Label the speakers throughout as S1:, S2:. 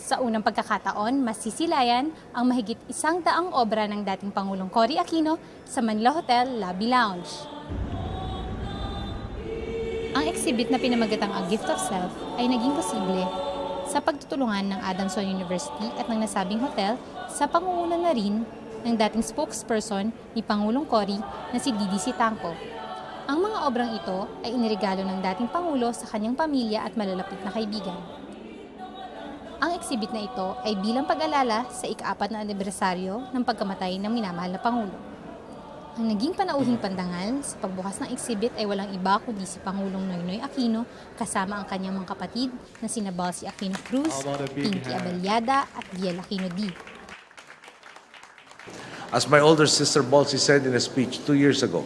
S1: Sa unang pagkakataon, masisilayan ang mahigit 100 obra ng dating Pangulong Cory Aquino sa Manila Hotel Lobby Lounge. Ang exhibit na pinamagatang A Gift of Self ay naging posible sa pagtutulungan ng Adamson University at ng nasabing hotel sa pangunguna na rin ng dating spokesperson ni Pangulong Cory na si Didi Sitangco. Ang mga obrang ito ay iniregalo ng dating Pangulo sa kanyang pamilya at malalapit na kaibigan. Ang exhibit na ito ay bilang pag-alala sa ika-4 na anibersaryo ng pagkamatay ng minamahal na Pangulo. Ang naging panauhing pandangal sa pagbukas ng exhibit ay walang iba kundi si Pangulong Noynoy Aquino kasama ang kanyang mga kapatid na sina Balsi Aquino Cruz, Pinky Abellada at Biel Aquino D.
S2: As my older sister Balsi said in a speech 2 years ago,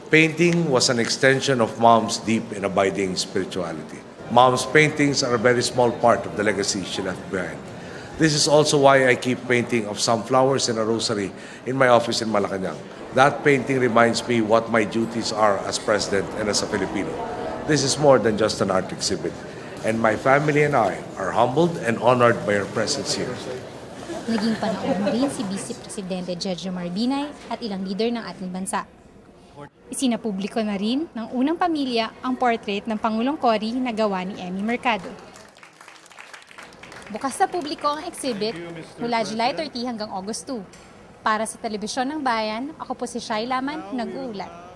S2: painting was an extension of Mom's deep and abiding spirituality. Mom's paintings are a very small part of the legacy she left behind. This is also why I keep painting of sunflowers and a rosary in my office in Malacanang. That painting reminds me what my duties are as president and as a Filipino. This is more than just an art exhibit, and my family and I are humbled and honored by your presence here.
S1: Naging panauhin rin si Vice Presidente Judge Marbinay at ilang leader ng ating bansa. Isinapubliko na rin ng unang pamilya ang portrait ng Pangulong Cory na gawa ni Emmy Mercado. Bukas sa publiko ang exhibit mula July 30 hanggang August 2. Para sa Telebisyon ng Bayan, ako po si Shai Laman, nag-uulat.